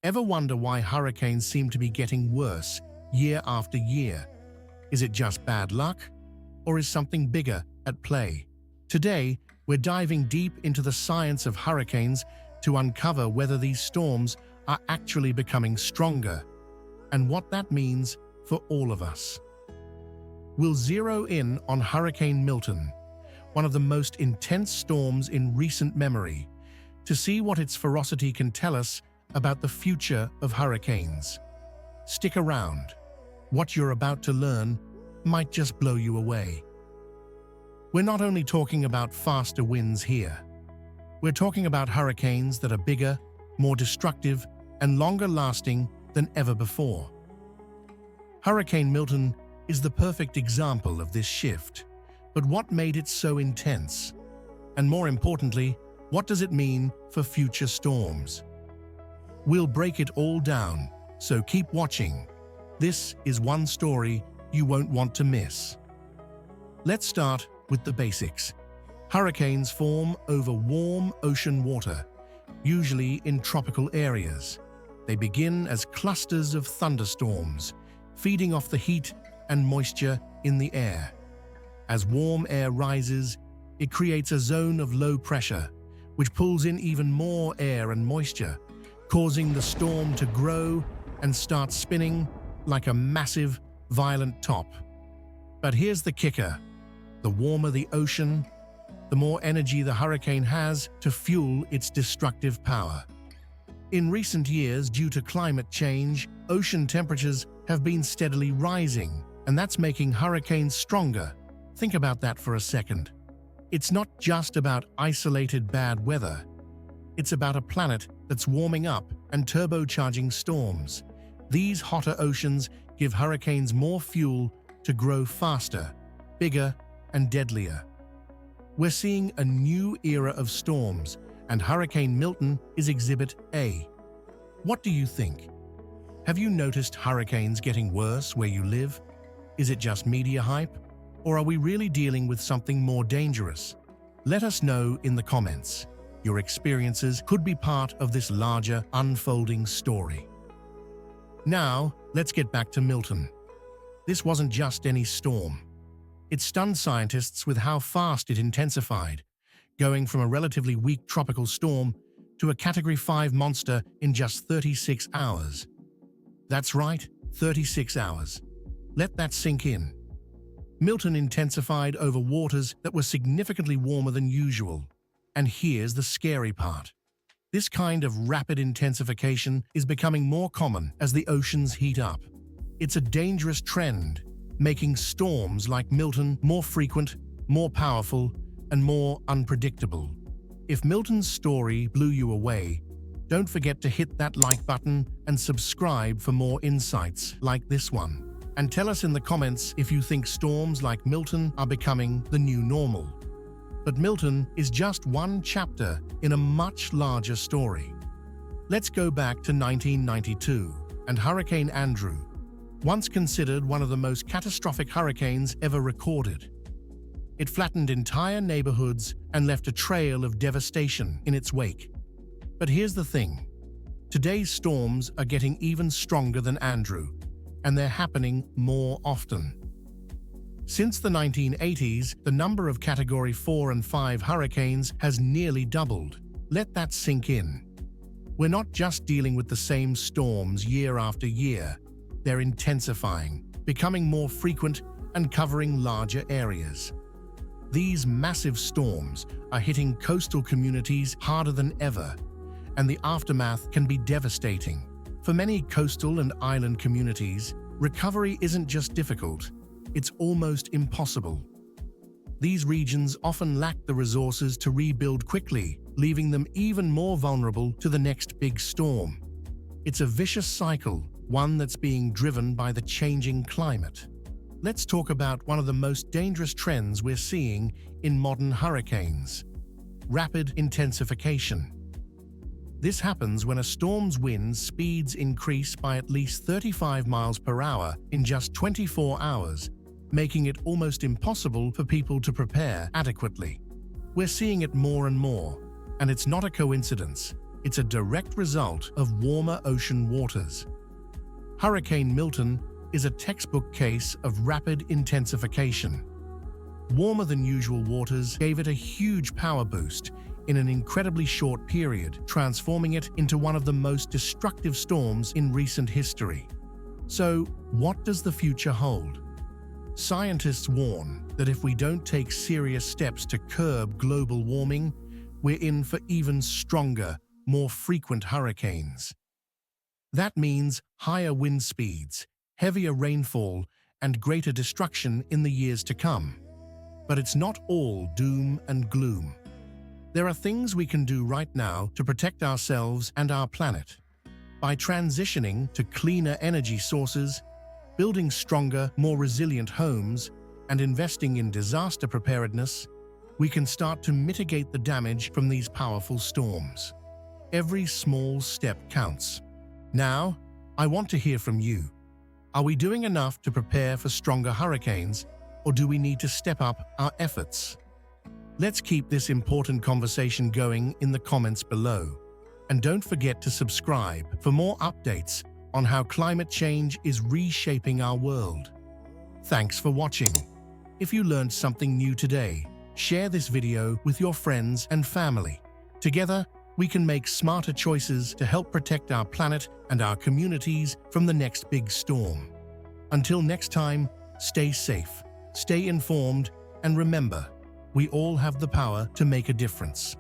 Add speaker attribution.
Speaker 1: Ever wonder why hurricanes seem to be getting worse year after year? Is it just bad luck? Or is something bigger at play? Today, we're diving deep into the science of hurricanes to uncover whether these storms are actually becoming stronger and what that means for all of us. We'll zero in on Hurricane Milton, one of the most intense storms in recent memory, to see what its ferocity can tell us about the future of hurricanes. Stick around. What you're about to learn might just blow you away. We're not only talking about faster winds here. We're talking about hurricanes that are bigger, more destructive, and longer-lasting than ever before. Hurricane Milton is the perfect example of this shift. But what made it so intense? And more importantly, what does it mean for future storms? We'll break it all down, so keep watching. This is one story you won't want to miss. Let's start with the basics. Hurricanes form over warm ocean water, usually in tropical areas. They begin as clusters of thunderstorms, feeding off the heat and moisture in the air. As warm air rises, it creates a zone of low pressure, which pulls in even more air and moisture, causing the storm to grow and start spinning like a massive, violent top. But here's the kicker. The warmer the ocean, the more energy the hurricane has to fuel its destructive power. In recent years, due to climate change, ocean temperatures have been steadily rising, and that's making hurricanes stronger. Think about that for a second. It's not just about isolated bad weather. It's about a planet that's warming up and turbocharging storms. These hotter oceans give hurricanes more fuel to grow faster, bigger, and deadlier. We're seeing a new era of storms, and Hurricane Milton is Exhibit A. What do you think? Have you noticed hurricanes getting worse where you live? Is it just media hype? Or are we really dealing with something more dangerous? Let us know in the comments. Your experiences could be part of this larger, unfolding story. Now, let's get back to Milton. This wasn't just any storm. It stunned scientists with how fast it intensified, going from a relatively weak tropical storm to a Category 5 monster in just 36 hours. That's right, 36 hours. Let that sink in. Milton intensified over waters that were significantly warmer than usual. And here's the scary part. This kind of rapid intensification is becoming more common as the oceans heat up. It's a dangerous trend, making storms like Milton more frequent, more powerful, and more unpredictable. If Milton's story blew you away, don't forget to hit that like button and subscribe for more insights like this one. And tell us in the comments if you think storms like Milton are becoming the new normal. But Milton is just one chapter in a much larger story. Let's go back to 1992 and Hurricane Andrew, once considered one of the most catastrophic hurricanes ever recorded. It flattened entire neighborhoods and left a trail of devastation in its wake. But here's the thing. Today's storms are getting even stronger than Andrew, and they're happening more often. Since the 1980s, the number of Category 4 and 5 hurricanes has nearly doubled. Let that sink in. We're not just dealing with the same storms year after year. They're intensifying, becoming more frequent, and covering larger areas. These massive storms are hitting coastal communities harder than ever, and the aftermath can be devastating. For many coastal and island communities, recovery isn't just difficult, it's almost impossible. These regions often lack the resources to rebuild quickly, leaving them even more vulnerable to the next big storm. It's a vicious cycle, one that's being driven by the changing climate. Let's talk about one of the most dangerous trends we're seeing in modern hurricanes: rapid intensification. This happens when a storm's wind speeds increase by at least 35 miles per hour in just 24 hours, making it almost impossible for people to prepare adequately. We're seeing it more and more, and it's not a coincidence. It's a direct result of warmer ocean waters. Hurricane Milton is a textbook case of rapid intensification. Warmer than usual waters gave it a huge power boost in an incredibly short period, transforming it into one of the most destructive storms in recent history. So, what does the future hold? Scientists warn that if we don't take serious steps to curb global warming, we're in for even stronger, more frequent hurricanes. That means higher wind speeds, heavier rainfall, and greater destruction in the years to come. But it's not all doom and gloom. There are things we can do right now to protect ourselves and our planet. By transitioning to cleaner energy sources, building stronger, more resilient homes, and investing in disaster preparedness, we can start to mitigate the damage from these powerful storms. Every small step counts. Now, I want to hear from you. Are we doing enough to prepare for stronger hurricanes, or do we need to step up our efforts? Let's keep this important conversation going in the comments below. And don't forget to subscribe for more updates on how climate change is reshaping our world. Thanks for watching. If you learned something new today, share this video with your friends and family. Together, we can make smarter choices to help protect our planet and our communities from the next big storm. Until next time, stay safe, stay informed, and remember, we all have the power to make a difference.